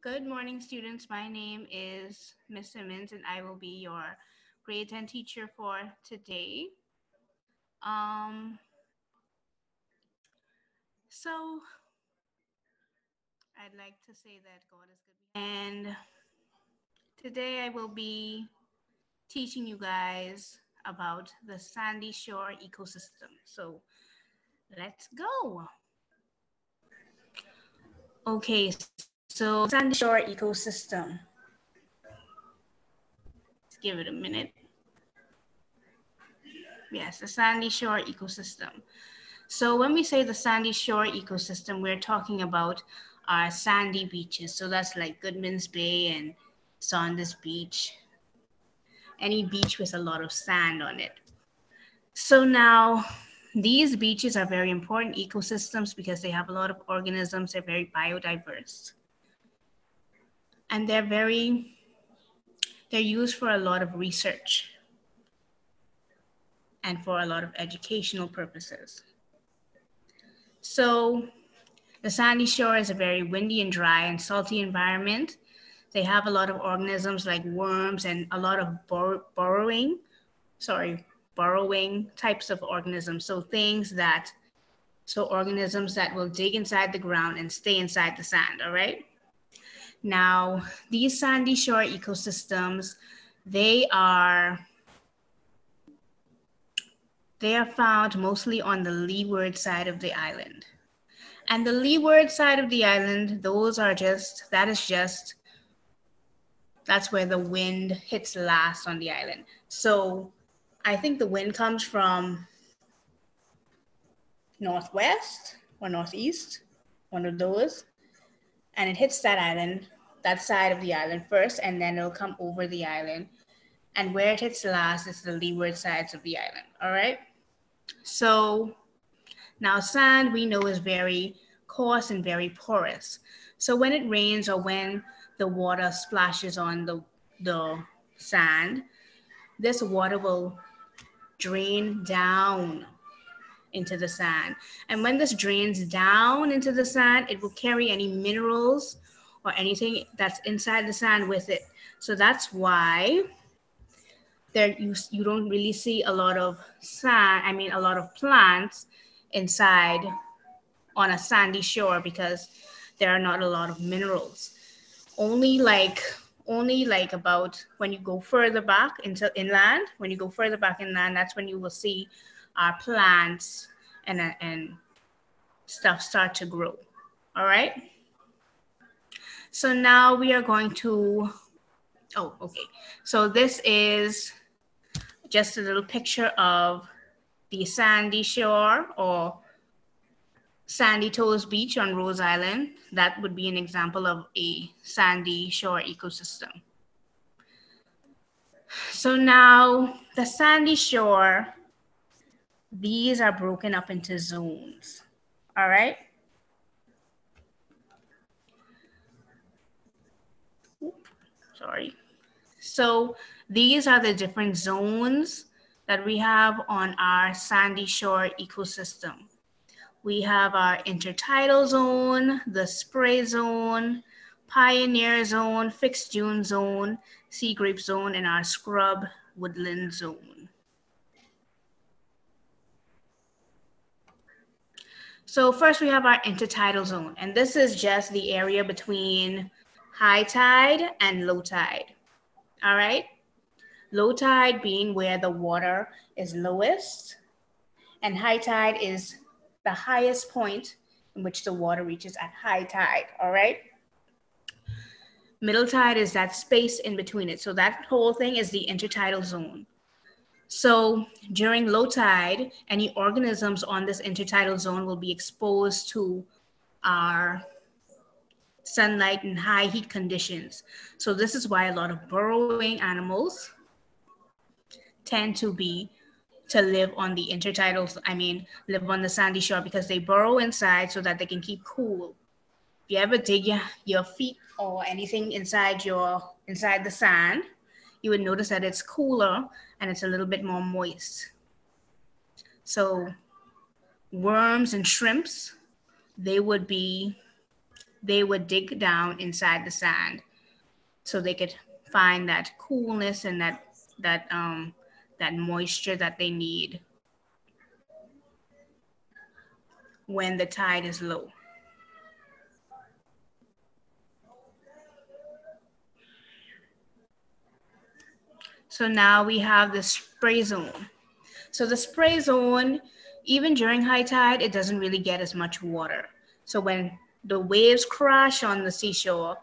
Good morning, students. My name is Miss Simmons, and I will be your grade 10 teacher for today. Um, so I'd like to say that God is good. And today I will be teaching you guys about the sandy shore ecosystem. So let's go. Okay, so sandy shore ecosystem. Let's give it a minute. Yes, the sandy shore ecosystem. So when we say the sandy shore ecosystem, we're talking about our sandy beaches. So that's like Goodman's Bay and Saunders Beach, any beach with a lot of sand on it. So now these beaches are very important ecosystems because they have a lot of organisms. They're very biodiverse. And they're used for a lot of research and for a lot of educational purposes. So the sandy shore is a very windy and dry and salty environment. They have a lot of organisms like worms and a lot of burrowing types of organisms. So organisms that will dig inside the ground and stay inside the sand, all right? Now, these sandy shore ecosystems, they are found mostly on the leeward side of the island. And the leeward side of the island, that's where the wind hits last on the island. So I think the wind comes from northwest or northeast, one of those, and it hits that side of the island first, and then it'll come over the island. And where it hits last is the leeward sides of the island, all right? So now sand we know is very coarse and very porous. So when it rains or when the water splashes on the sand, this water will drain down into the sand. And when this drains down into the sand, it will carry any minerals or anything that's inside the sand with it. So that's why you don't really see a lot of a lot of plants inside on a sandy shore because there are not a lot of minerals. Only like about when you go further back into inland, that's when you will see our plants and stuff start to grow. All right. So now we are going to, so this is just a little picture of the sandy shore or Sandy Toes Beach on Rose Island. That would be an example of a sandy shore ecosystem. So now the sandy shore, these are broken up into zones, all right? Sorry. So these are the different zones that we have on our sandy shore ecosystem. We have our intertidal zone, the spray zone, pioneer zone, fixed dune zone, sea grape zone, and our scrub woodland zone. So first we have our intertidal zone, and this is just the area between high tide and low tide, all right? Low tide being where the water is lowest, and high tide is the highest point in which the water reaches at high tide, all right? Middle tide is that space in between it. So that whole thing is the intertidal zone. So during low tide, any organisms on this intertidal zone will be exposed to our sunlight and high heat conditions. So this is why a lot of burrowing animals tend to live on the live on the sandy shore because they burrow inside so that they can keep cool. If you ever dig your feet or anything inside the sand, you would notice that it's cooler and it's a little bit more moist. So worms and shrimps, they would be they would dig down inside the sand so they could find that coolness and that moisture that they need when the tide is low. So now we have the spray zone. So the spray zone, even during high tide, it doesn't really get as much water. So when the waves crash on the seashore,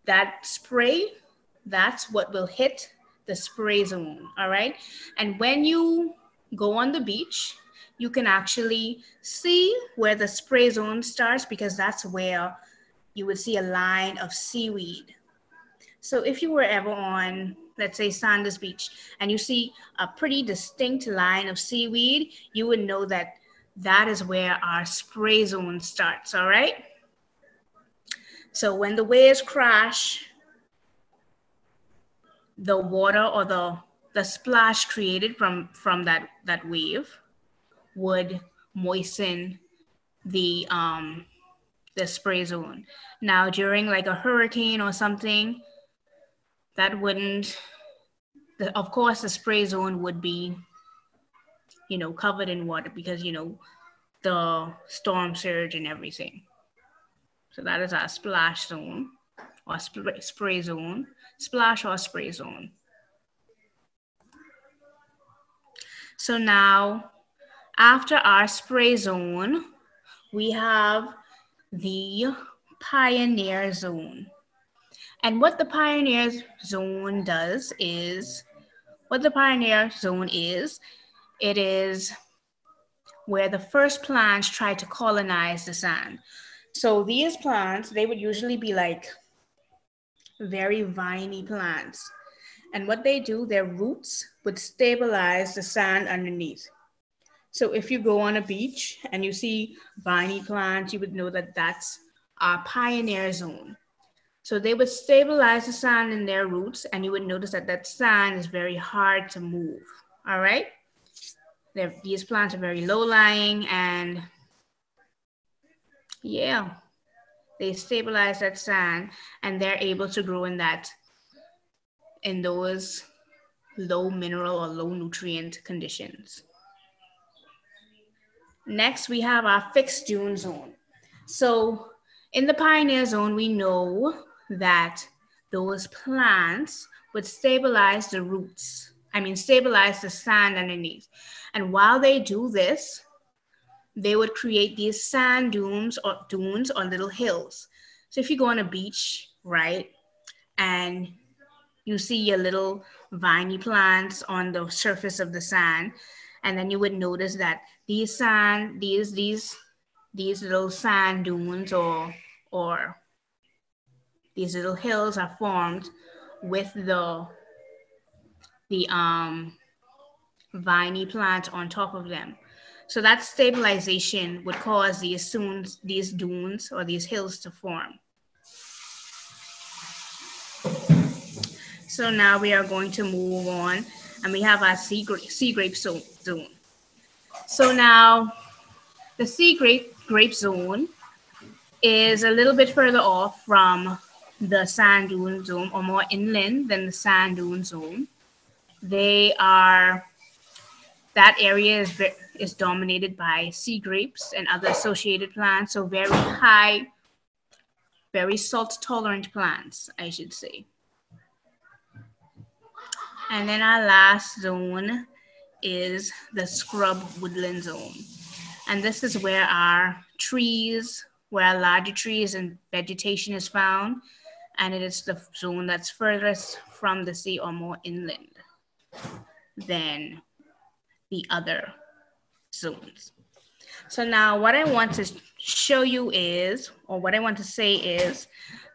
that spray, that's what will hit the spray zone, all right? And when you go on the beach, you can actually see where the spray zone starts because that's where you would see a line of seaweed. So if you were ever on, let's say, Sanders Beach, and you see a pretty distinct line of seaweed, you would know that that is where our spray zone starts, all right? So when the waves crash, the water or the splash created from that wave would moisten the spray zone. Now during like a hurricane or something, that wouldn't, of course the spray zone would be, covered in water because, the storm surge and everything. So that is our splash zone or spray zone, splash or spray zone. So now after our spray zone, we have the pioneer zone. And what the pioneer zone is, it is where the first plants try to colonize the sand. So these plants, they would usually be like very viney plants. And what they do, their roots would stabilize the sand underneath. So if you go on a beach and you see viney plants, you would know that that's our pioneer zone. So they would stabilize the sand in their roots, and you would notice that that sand is very hard to move, all right? These plants are very low-lying, and yeah, they stabilize that sand, and they're able to grow in those low mineral or low nutrient conditions. Next, we have our fixed dune zone. So in the pioneer zone, we know that those plants would stabilize the roots. Stabilize the sand underneath. And while they do this, they would create these sand dunes or little hills. So if you go on a beach, right, and you see your little viney plants on the surface of the sand, and then you would notice that these little sand dunes or these little hills are formed with the viney plant on top of them. So that stabilization would cause these dunes or these hills to form. So now we are going to move on, and we have our sea grape zone. So now the sea grape zone is a little bit further off from the sand dune zone, or more inland than the sand dune zone. That area is dominated by sea grapes and other associated plants, so very high, very salt tolerant plants, I should say. And then our last zone is the scrub woodland zone. And this is where our larger trees and vegetation is found. And it is the zone that's furthest from the sea or more inland than the other zones. So now what I want to show you is, or what I want to say is,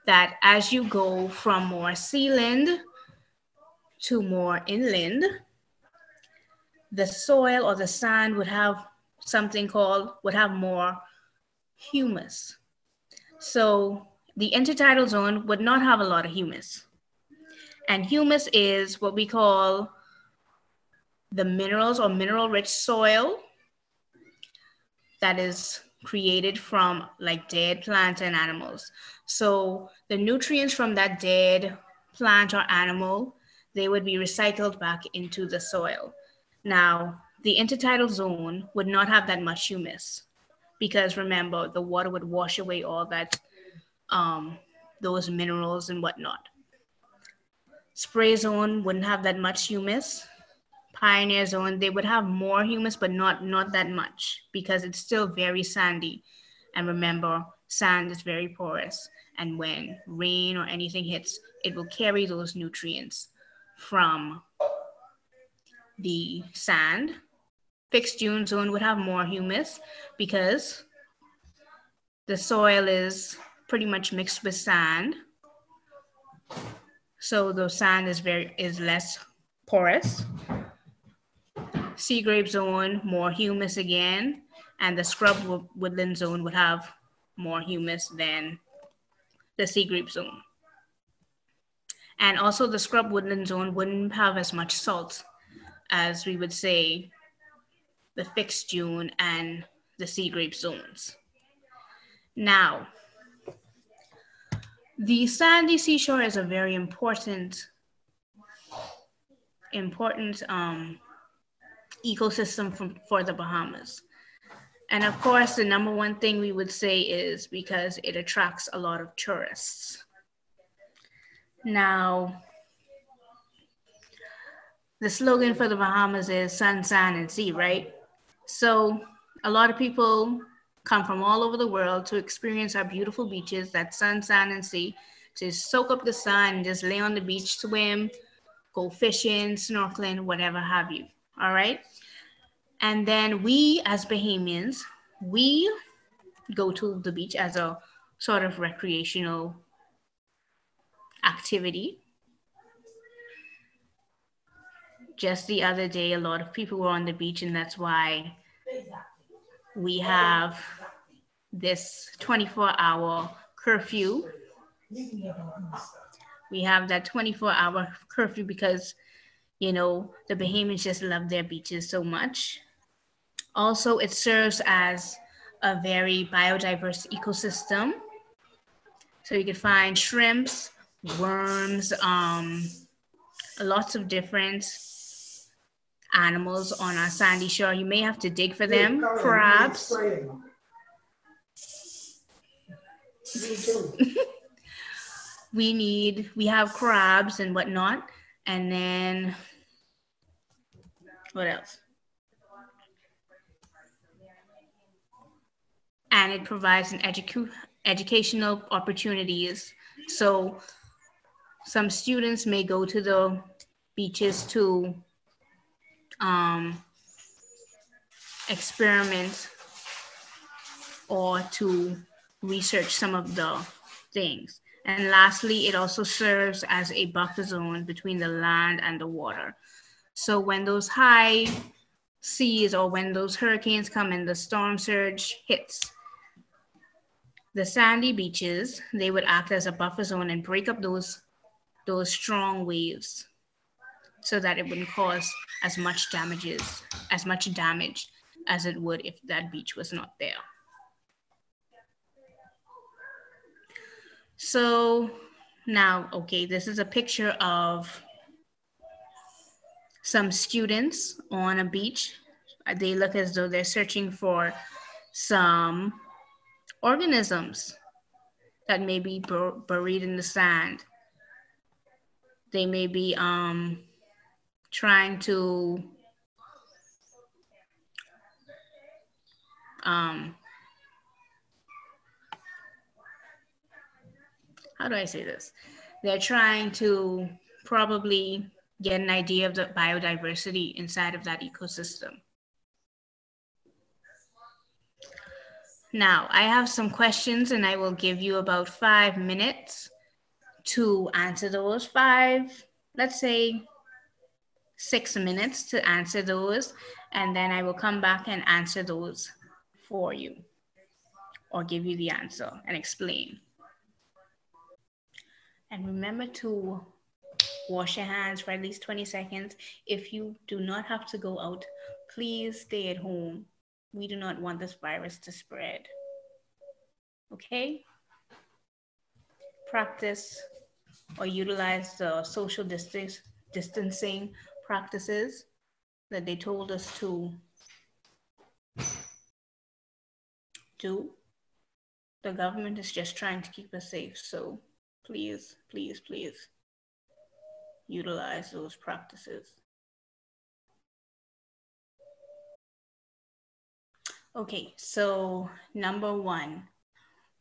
that as you go from more sealand to more inland, the soil or the sand would have more humus. So the intertidal zone would not have a lot of humus. And humus is what we call the minerals or mineral-rich soil that is created from like dead plants and animals. So the nutrients from that dead plant or animal, they would be recycled back into the soil. Now, the intertidal zone would not have that much humus because remember, the water would wash away all that, those minerals and whatnot. Spray zone wouldn't have that much humus. Pioneer zone, they would have more humus, but not that much because it's still very sandy. And remember, sand is very porous. And when rain or anything hits, it will carry those nutrients from the sand. Fixed dune zone would have more humus because the soil is pretty much mixed with sand. So the sand is less porous. Sea grape zone, more humus again, and the scrub woodland zone would have more humus than the sea grape zone. And also the scrub woodland zone wouldn't have as much salt as we would say the fixed dune and the sea grape zones. Now, the sandy seashore is a very important ecosystem for the Bahamas. And of course, the number one thing we would say is because it attracts a lot of tourists. Now, the slogan for the Bahamas is sun, sand, and sea, right? So a lot of people come from all over the world to experience our beautiful beaches, that sun, sand, and sea, to soak up the sun, just lay on the beach, swim, go fishing, snorkeling, whatever have you, all right? And then we as Bahamians, we go to the beach as a sort of recreational activity. Just the other day, a lot of people were on the beach, and that's why we have this 24-hour curfew. We have that 24-hour curfew because, you know, the Bahamians just love their beaches so much. Also, it serves as a very biodiverse ecosystem. So you can find shrimps, worms, lots of different animals on our sandy shore. You may have to dig for them. Crabs. We have crabs and whatnot. And then, what else? And it provides an educational opportunities. So some students may go to the beaches to experiment or to research some of the things. And lastly, it also serves as a buffer zone between the land and the water. So when those high seas or when those hurricanes come and the storm surge hits, the sandy beaches, they would act as a buffer zone and break up those strong waves so that it wouldn't cause as much damage as it would if that beach was not there. So now, okay, this is a picture of some students on a beach. They look as though they're searching for some organisms that may be buried in the sand. They may be trying to how do I say this? They're trying to probably get an idea of the biodiversity inside of that ecosystem. Now, I have some questions and I will give you about 5 minutes to answer those. Let's say 6 minutes to answer those, and then I will come back and answer those for you or give you the answer and explain. And remember to wash your hands for at least 20 seconds. If you do not have to go out, please stay at home. We do not want this virus to spread. Okay? Practice or utilize the social distancing practices that they told us to do. The government is just trying to keep us safe. So please, please, please utilize those practices. Okay, so number 1,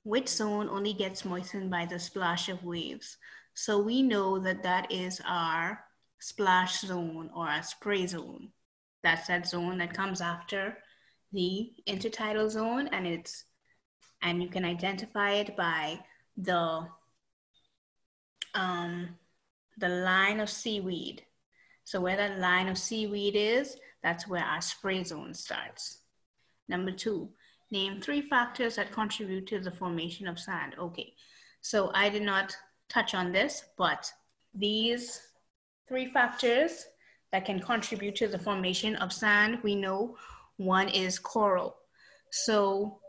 which zone only gets moistened by the splash of waves? So we know that that is our splash zone or our spray zone. That's that zone that comes after the intertidal zone, and you can identify it by the line of seaweed. So where that line of seaweed is, that's where our spray zone starts. Number 2, name 3 factors that contribute to the formation of sand. Okay, so I did not touch on this, but these 3 factors that can contribute to the formation of sand, we know one is coral. So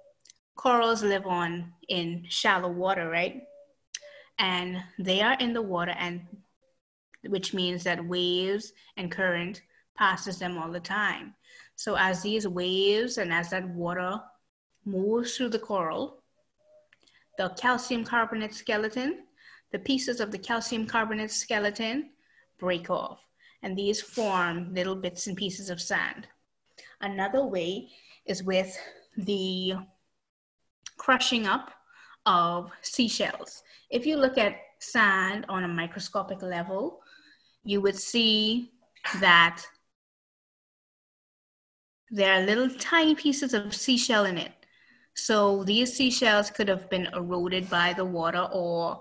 corals live in shallow water, right? And they are in the water, and which means that waves and current passes them all the time. So as these waves and as that water moves through the coral, the calcium carbonate skeleton, the pieces of the calcium carbonate skeleton break off, and these form little bits and pieces of sand. Another way is with the crushing up of seashells. If you look at sand on a microscopic level, you would see that there are little tiny pieces of seashell in it. So these seashells could have been eroded by the water or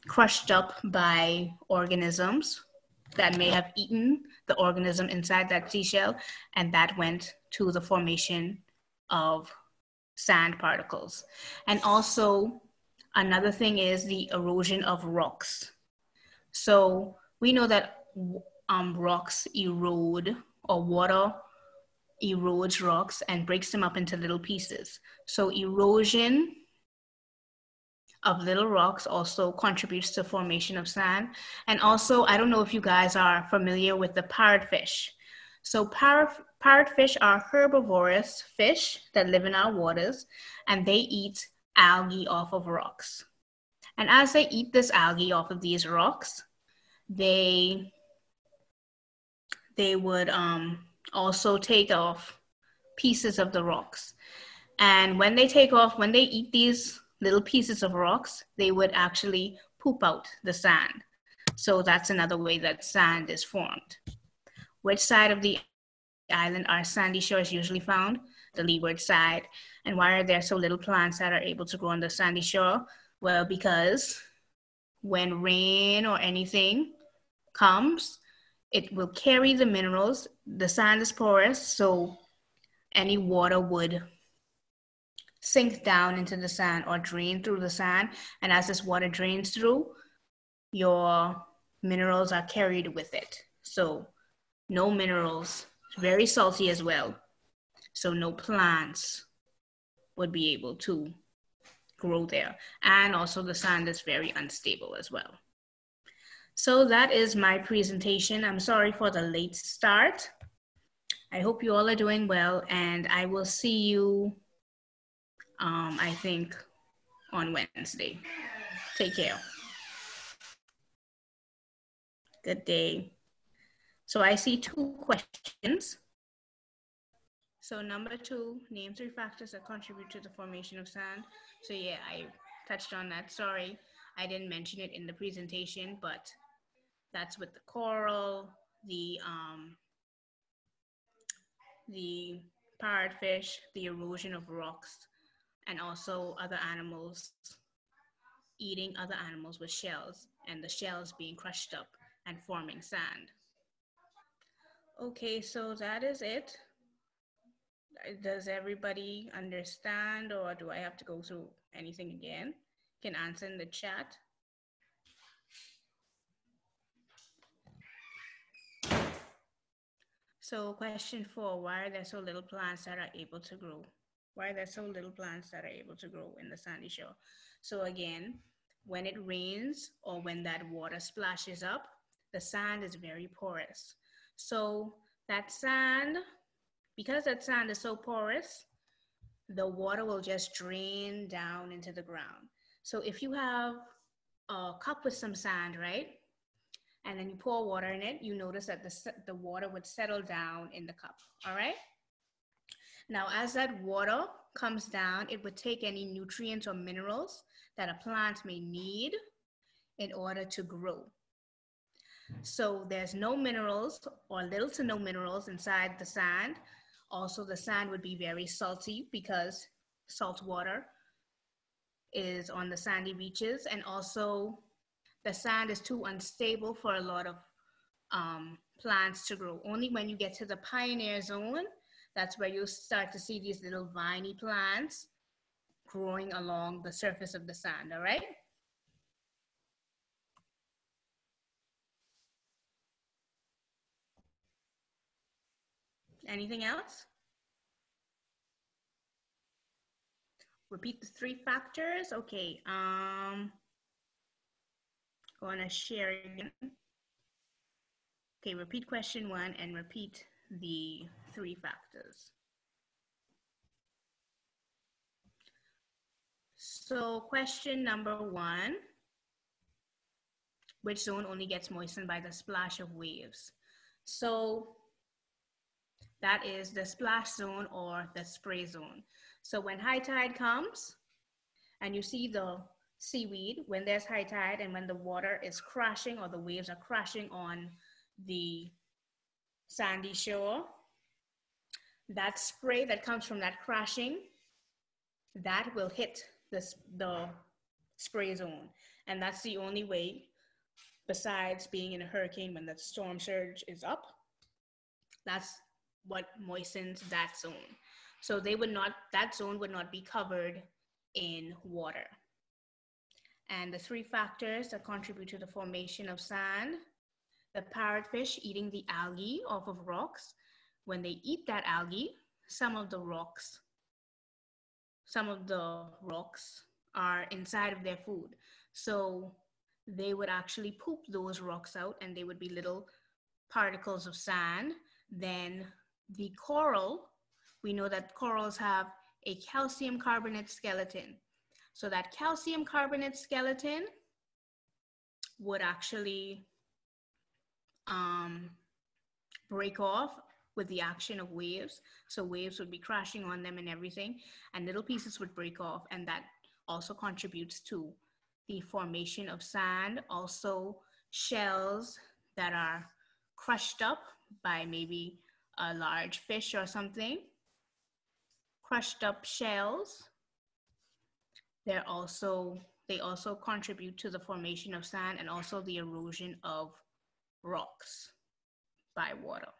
crushed up by organisms that may have eaten the organism inside that seashell, and that went to the formation of sand particles. And also another thing is the erosion of rocks. So we know that rocks erode, or water erodes rocks and breaks them up into little pieces. So erosion of little rocks also contributes to formation of sand. And also, I don't know if you guys are familiar with the parrotfish. So parrotfish are herbivorous fish that live in our waters, and they eat algae off of rocks. And as they eat this algae off of these rocks, they would also take off pieces of the rocks. And when they eat these little pieces of rocks, they would actually poop out the sand. So that's another way that sand is formed. Which side of the island are sandy shores usually found? The leeward side. And why are there so little plants that are able to grow on the sandy shore? Well, because when rain or anything comes, it will carry the minerals. The sand is porous, so any water would sink down into the sand or drain through the sand. And as this water drains through, your minerals are carried with it. So no minerals, very salty as well. So no plants would be able to grow there. And also the sand is very unstable as well. So that is my presentation. I'm sorry for the late start. I hope you all are doing well, and I will see you, I think, on Wednesday. Take care. Good day. So I see 2 questions. So number 2, name 3 factors that contribute to the formation of sand. So yeah, I touched on that. Sorry, I didn't mention it in the presentation, but that's with the coral, the parrotfish, the erosion of rocks, and also other animals eating other animals with shells, and the shells being crushed up and forming sand. Okay, so that is it. Does everybody understand, or do I have to go through anything again? Can answer in the chat. So So question 4, why are there so little plants that are able to grow? Why are there so little plants that are able to grow in the sandy shore? So again, when it rains or when that water splashes up, the sand is very porous. So that sand, because that sand is so porous, the water will just drain down into the ground. So if you have a cup with some sand, right? And then you pour water in it, you notice that the water would settle down in the cup, all right? Now, as that water comes down, it would take any nutrients or minerals that a plant may need in order to grow. So there's no minerals or little to no minerals inside the sand. Also, the sand would be very salty because salt water is on the sandy beaches, and also the sand is too unstable for a lot of plants to grow. Only when you get to the pioneer zone, that's where you'll start to see these little viney plants growing along the surface of the sand, all right? Anything else? Repeat the 3 factors. Okay, gonna share again. Okay, repeat question 1 and repeat the 3 factors. So question number 1, which zone only gets moistened by the splash of waves? So that is the splash zone or the spray zone. So when high tide comes and you see the seaweed, when there's high tide and when the water is crashing or the waves are crashing on the sandy shore, that spray that comes from that crashing, that will hit the spray zone. And that's the only way, besides being in a hurricane when the storm surge is up, that's what moistens that zone. So that zone would not be covered in water. And the 3 factors that contribute to the formation of sand: the parrotfish eating the algae off of rocks. When they eat that algae, some of the rocks are inside of their food. So they would actually poop those rocks out and they would be little particles of sand. Then the coral, we know that corals have a calcium carbonate skeleton. So that calcium carbonate skeleton would actually break off with the action of waves. So waves would be crashing on them and everything, and little pieces would break off, and that also contributes to the formation of sand. Also, shells that are crushed up by maybe a large fish or something. Crushed up shells, they also contribute to the formation of sand and also the erosion of rocks by water.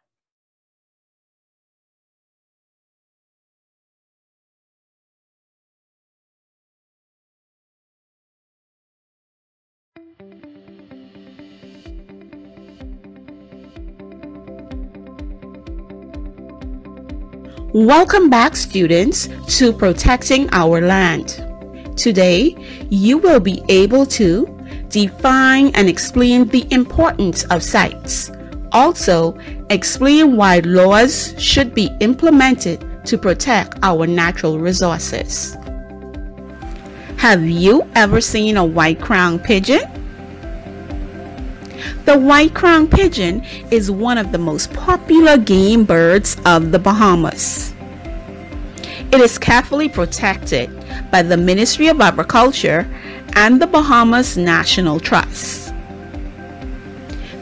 Welcome back, students, to Protecting Our Land. Today, you will be able to define and explain the importance of CITES. Also, explain why laws should be implemented to protect our natural resources. Have you ever seen a white-crowned pigeon? The white-crowned pigeon is one of the most popular game birds of the Bahamas. It is carefully protected by the Ministry of Agriculture and the Bahamas National Trust.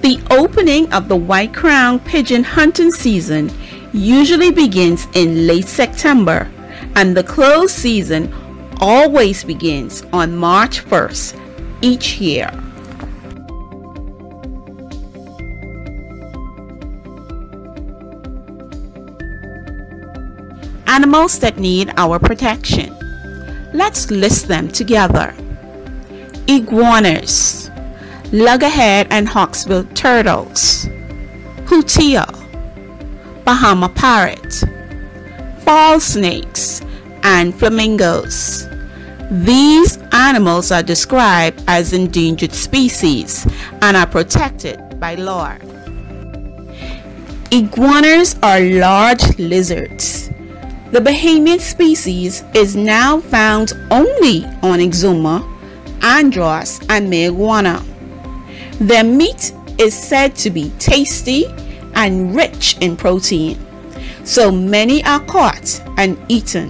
The opening of the white-crowned pigeon hunting season usually begins in late September, and the close season always begins on March 1st each year. Animals that need our protection. Let's list them together. Iguanas, loggerhead and hawksbill turtles, hutia, Bahama parrot, fall snakes, and flamingos. These animals are described as endangered species and are protected by law. Iguanas are large lizards. The Bahamian species is now found only on Exuma, Andros, and Meiguana. Their meat is said to be tasty and rich in protein, so many are caught and eaten.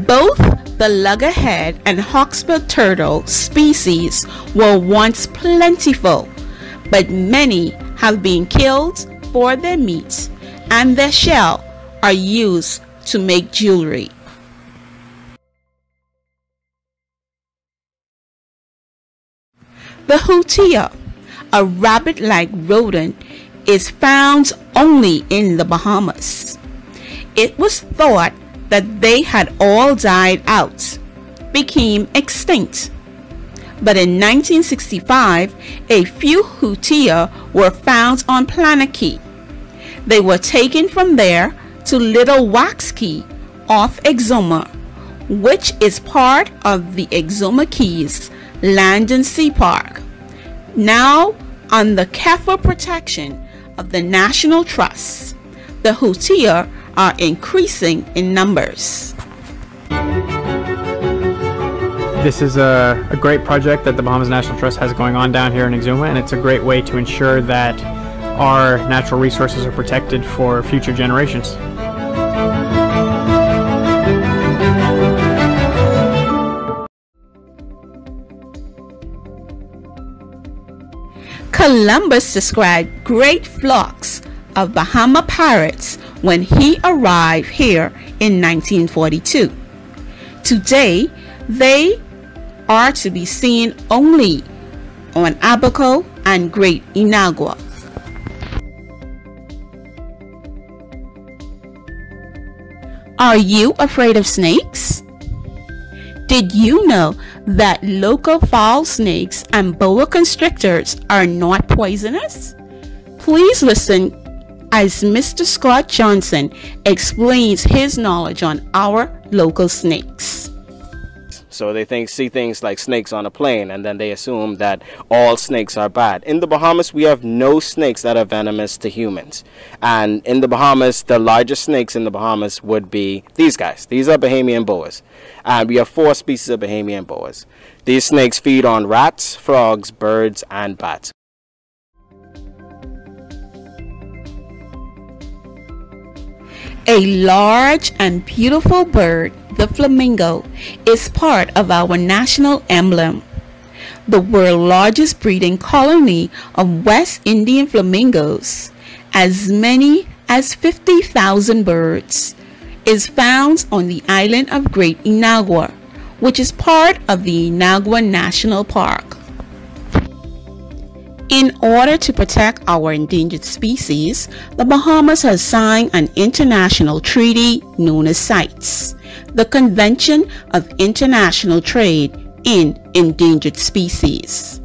Both the loggerhead and hawksbill turtle species were once plentiful, but many have been killed for their meat, and their shell are used to make jewelry. The hutia, a rabbit-like rodent, is found only in the Bahamas. It was thought that they had all died out, became extinct. But in 1965, a few hutia were found on Planet Key. They were taken from there to Little Wax Key off Exuma, which is part of the Exuma Keys Land and Sea Park, now under careful protection of the National Trust. The hutia are increasing in numbers. This is a great project that the Bahamas National Trust has going on down here in Exuma, and it's a great way to ensure that our natural resources are protected for future generations. Columbus described great flocks of Bahama parrots when he arrived here in 1942. Today, they are to be seen only on Abaco and Great Inagua. Are you afraid of snakes? Did you know that local fall snakes and boa constrictors are not poisonous? Please listen as Mr. Scott Johnson explains his knowledge on our local snakes. So they see things like snakes on a plane, and then they assume that all snakes are bad. In the Bahamas, we have no snakes that are venomous to humans. And in the Bahamas, the largest snakes in the Bahamas would be these guys. These are Bahamian boas. And we have 4 species of Bahamian boas. These snakes feed on rats, frogs, birds, and bats. A large and beautiful bird, the flamingo, is part of our national emblem. The world's largest breeding colony of West Indian flamingos, as many as 50,000 birds, is found on the island of Great Inagua, which is part of the Inagua National Park. In order to protect our endangered species, the Bahamas has signed an international treaty known as CITES, the Convention of International Trade in Endangered Species.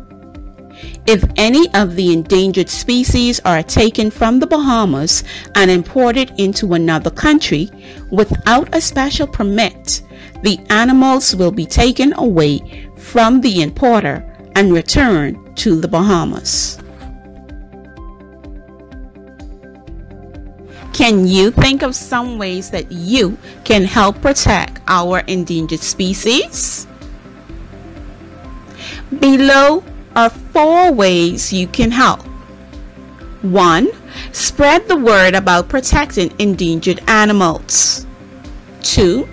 If any of the endangered species are taken from the Bahamas and imported into another country without a special permit, the animals will be taken away from the importer and returned to the Bahamas. Can you think of some ways that you can help protect our endangered species? Below are 4 ways you can help. 1. Spread the word about protecting endangered animals. 2.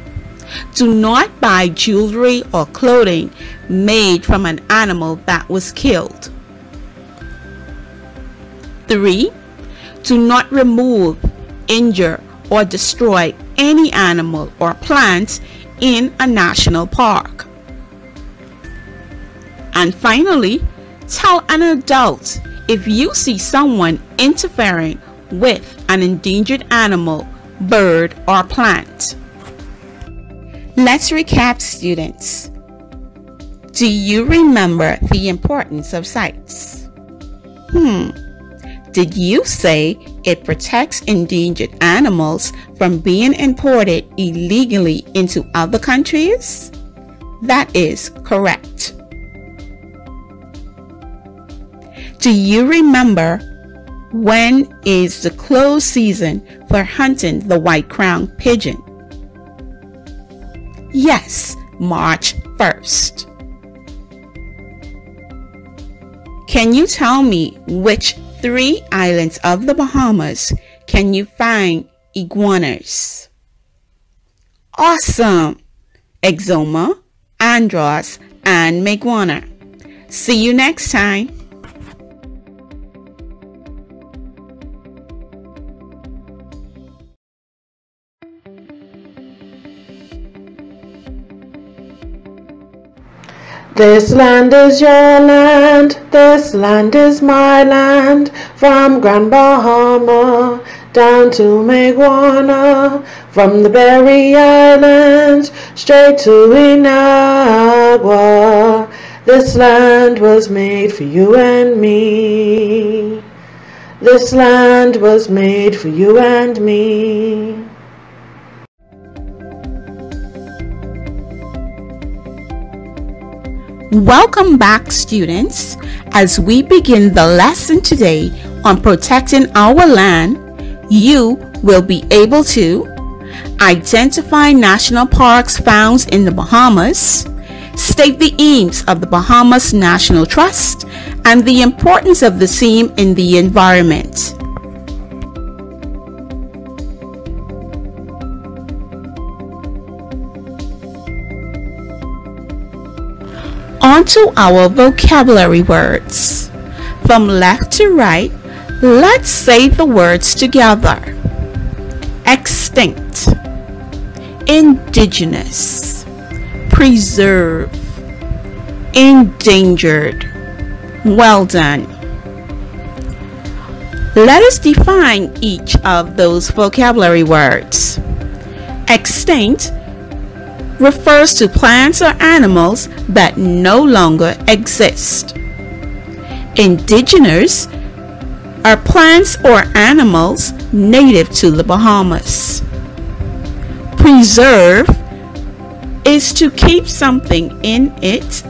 Do not buy jewelry or clothing made from an animal that was killed. 3. Do not remove, injure, or destroy any animal or plant in a national park. And finally, tell an adult if you see someone interfering with an endangered animal, bird, or plant. Let's recap, students. Do you remember the importance of CITES? Did you say it protects endangered animals from being imported illegally into other countries? That is correct. Do you remember when is the closed season for hunting the white-crowned pigeon? Yes, March 1st. Can you tell me which 3 islands of the Bahamas can you find iguanas? Awesome! Exuma, Andros, and Maguana. See you next time. This land is your land, this land is my land, from Grand Bahama down to Maguana, from the Berry Islands straight to Inagua. This land was made for you and me. This land was made for you and me. Welcome back, students. As we begin the lesson today on protecting our land, you will be able to identify national parks found in the Bahamas, state the aims of the Bahamas National Trust, and the importance of the same in the environment. On to our vocabulary words. From left to right, let's say the words together. Extinct, indigenous, preserve, endangered. Well done. Let us define each of those vocabulary words. Extinct refers to plants or animals that no longer exist. Indigenous are plants or animals native to the Bahamas. Preserve is to keep something in its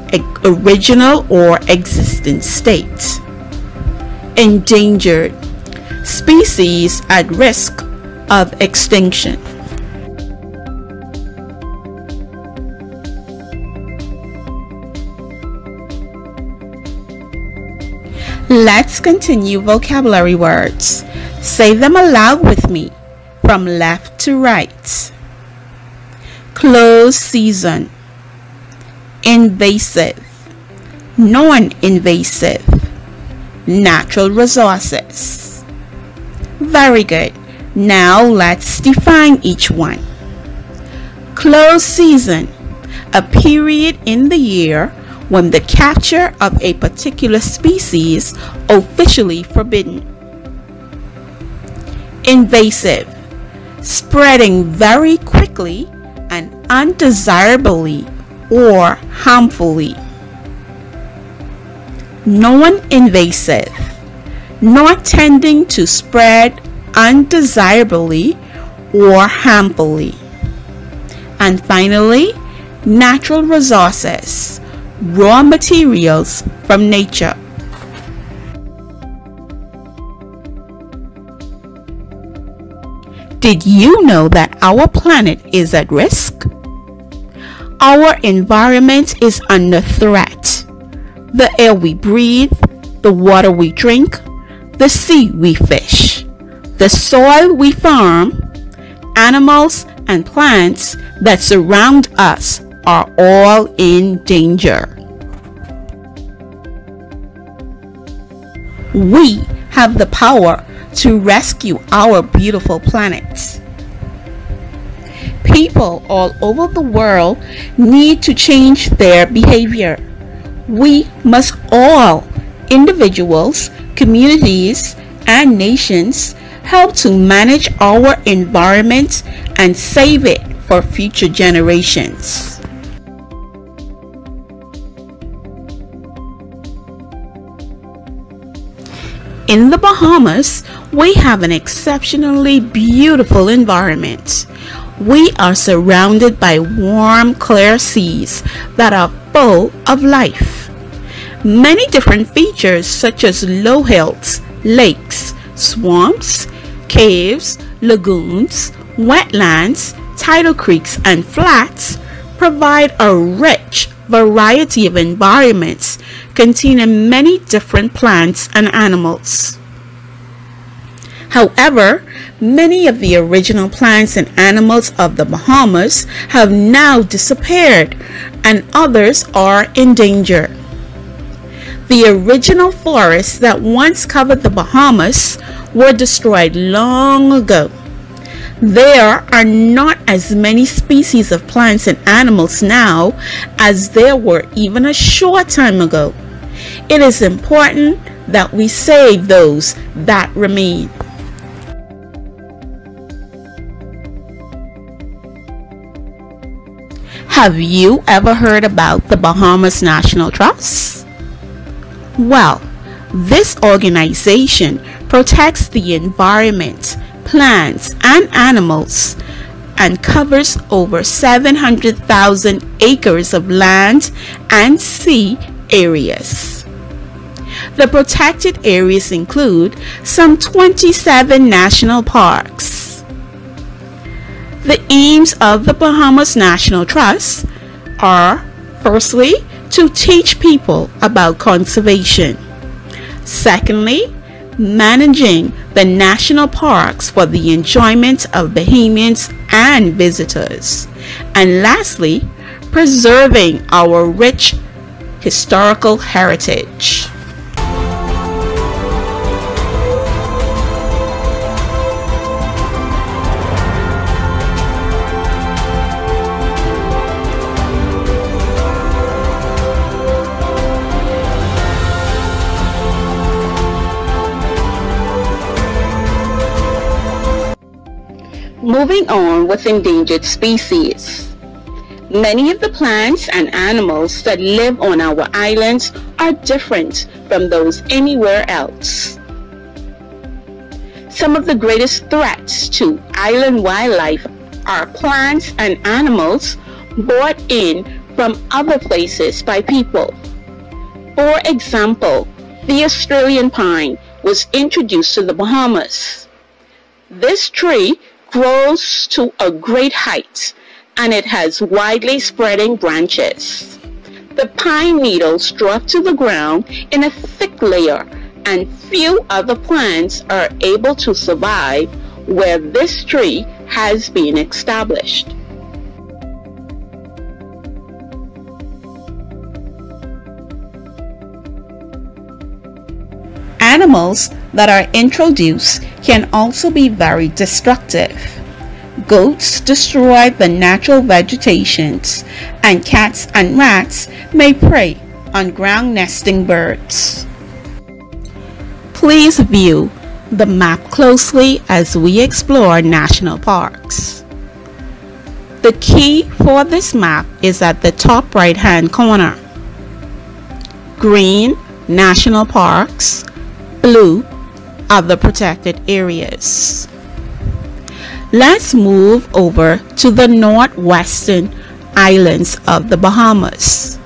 original or existing state. Endangered, species at risk of extinction. Let's continue vocabulary words. Say them aloud with me, from left to right. Closed season, invasive, non-invasive, natural resources. Very good. Now let's define each one. Closed season, a period in the year when the capture of a particular species officially forbidden. Invasive, spreading very quickly and undesirably or harmfully. Non-invasive, not tending to spread undesirably or harmfully. And finally, natural resources, raw materials from nature. Did you know that our planet is at risk? Our environment is under threat. The air we breathe, the water we drink, the sea we fish, the soil we farm, animals and plants that surround us are all in danger. We have the power to rescue our beautiful planet. People all over the world need to change their behavior. We must all, individuals, communities, and nations, help to manage our environment and save it for future generations. In the Bahamas, we have an exceptionally beautiful environment. We are surrounded by warm, clear seas that are full of life. Many different features such as low hills, lakes, swamps, caves, lagoons, wetlands, tidal creeks, and flats provide a rich variety of environments containing many different plants and animals. However, many of the original plants and animals of the Bahamas have now disappeared, and others are endangered. The original forests that once covered the Bahamas were destroyed long ago. There are not as many species of plants and animals now as there were even a short time ago. It is important that we save those that remain. Have you ever heard about the Bahamas National Trust? Well, this organization protects the environment, plants, and animals, and covers over 700,000 acres of land and sea areas. The protected areas include some 27 national parks. The aims of the Bahamas National Trust are, firstly, to teach people about conservation. Secondly, managing the national parks for the enjoyment of Bahamians and visitors. And lastly, preserving our rich historical heritage. Moving on with endangered species. Many of the plants and animals that live on our islands are different from those anywhere else. Some of the greatest threats to island wildlife are plants and animals brought in from other places by people. For example, the Australian pine was introduced to the Bahamas. This tree grows to a great height, and it has widely spreading branches. The pine needles drop to the ground in a thick layer, and few other plants are able to survive where this tree has been established. Animals that are introduced can also be very destructive. Goats destroy the natural vegetations, and cats and rats may prey on ground nesting birds. Please view the map closely as we explore national parks. The key for this map is at the top right-hand corner. Green, national parks. Blue, other protected areas. Let's move over to the northwestern islands of the Bahamas.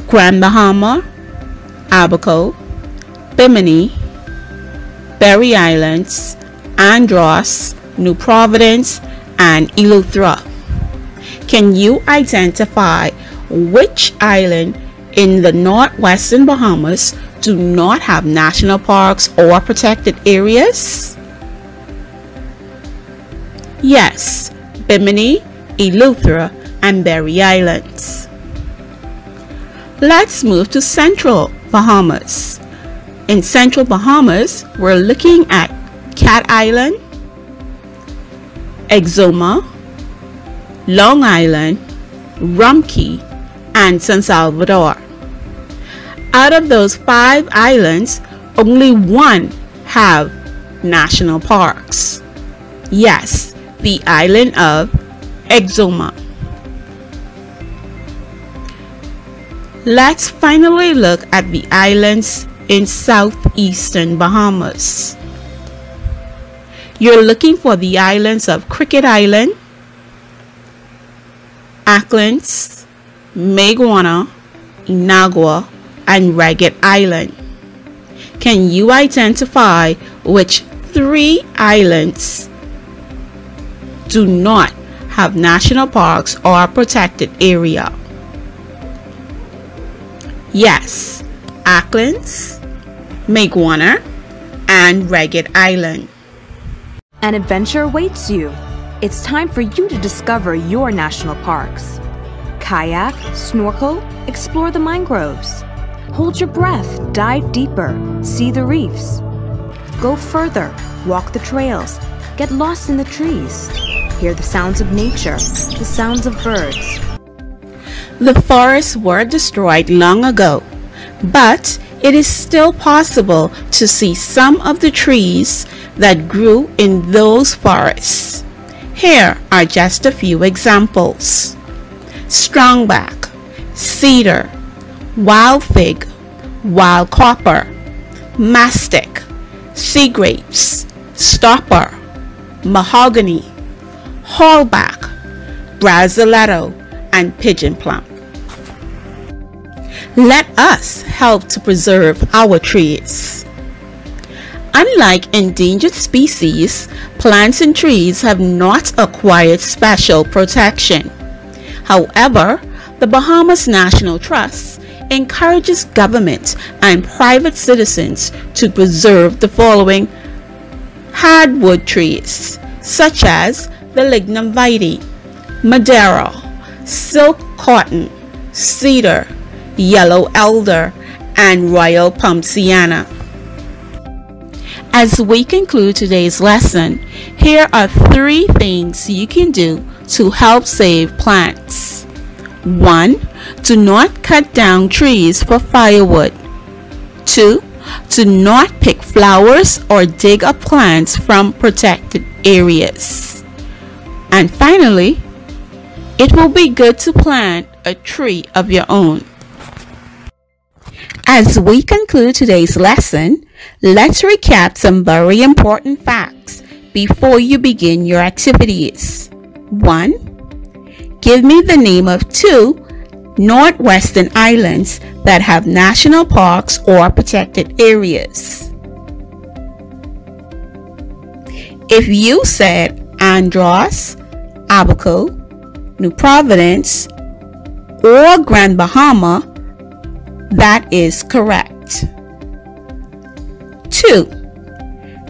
Grand Bahama, Abaco, Bimini, Berry Islands, Andros, New Providence, and Eleuthera. Can you identify which island in the northwestern Bahamas do not have national parks or protected areas? Yes, Bimini, Eleuthera, and Berry Islands. Let's move to Central Bahamas. In Central Bahamas, we're looking at Cat Island, Exuma, Long Island, Rumkey, and San Salvador. Out of those 5 islands, only 1 have national parks. Yes, the island of Exuma. Let's finally look at the islands in southeastern Bahamas. You're looking for the islands of Cricket Island, Acklins, Maguana, Inagua, and Ragged Island. Can you identify which 3 islands do not have national parks or protected area? Yes, Acklins, Maguana, and Ragged Island. An adventure awaits you. It's time for you to discover your national parks. Kayak, snorkel, explore the mangroves. Hold your breath, dive deeper, see the reefs. Go further, walk the trails, get lost in the trees. Hear the sounds of nature, the sounds of birds. The forests were destroyed long ago, but it is still possible to see some of the trees that grew in those forests. Here are just a few examples: strongback, cedar, wild fig, wild copper, mastic, sea grapes, stopper, mahogany, hallback, braziletto, and pigeon plum. Let us help to preserve our trees. Unlike endangered species, plants and trees have not acquired special protection. However, the Bahamas National Trust encourages government and private citizens to preserve the following hardwood trees, such as the lignum vitae, Madeira, silk cotton, cedar, yellow elder, and royal poinciana. As we conclude today's lesson, here are 3 things you can do to help save plants. 1. Do not cut down trees for firewood. 2. Do not pick flowers or dig up plants from protected areas. And finally, it will be good to plant a tree of your own. As we conclude today's lesson, let's recap some very important facts before you begin your activities. 1. Give me the name of 2 northwestern islands that have national parks or protected areas. If you said Andros, Abaco, New Providence, or Grand Bahama, that is correct. 2.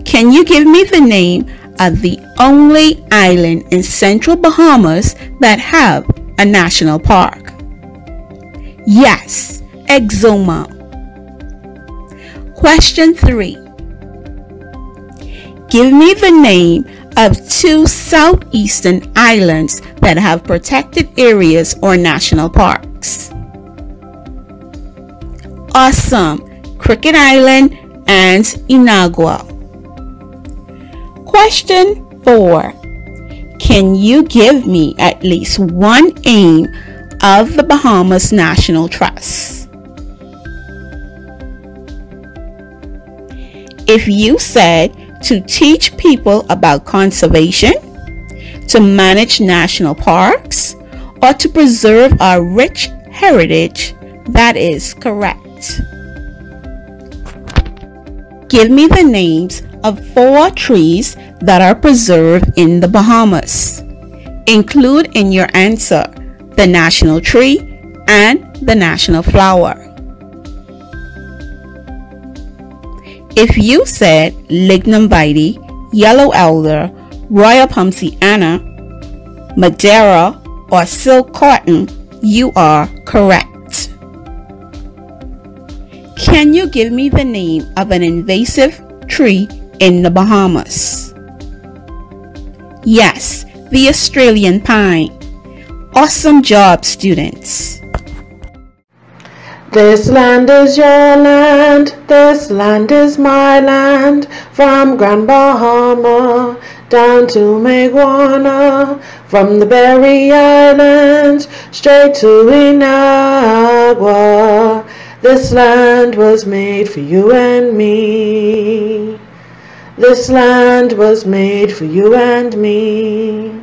Can you give me the name of the only island in central Bahamas that have a national park? Yes, Exuma. Question 3. Give me the name of 2 southeastern islands that have protected areas or national parks. Awesome, Cricket Island and Inagua. Question 4. Can you give me at least 1 aim of the Bahamas National Trust? If you said to teach people about conservation, to manage national parks, or to preserve our rich heritage, that is correct. Give me the names of 4 trees that are preserved in the Bahamas. Include in your answer the national tree and the national flower. If you said lignum vitae, yellow elder, royal poinciana, Madeira, or silk cotton, you are correct. Can you give me the name of an invasive tree in the Bahamas? Yes, the Australian pine. Awesome job, students. This land is your land, this land is my land, from Grand Bahama down to Maguana, from the Berry Islands straight to Inagua. This land was made for you and me. This land was made for you and me.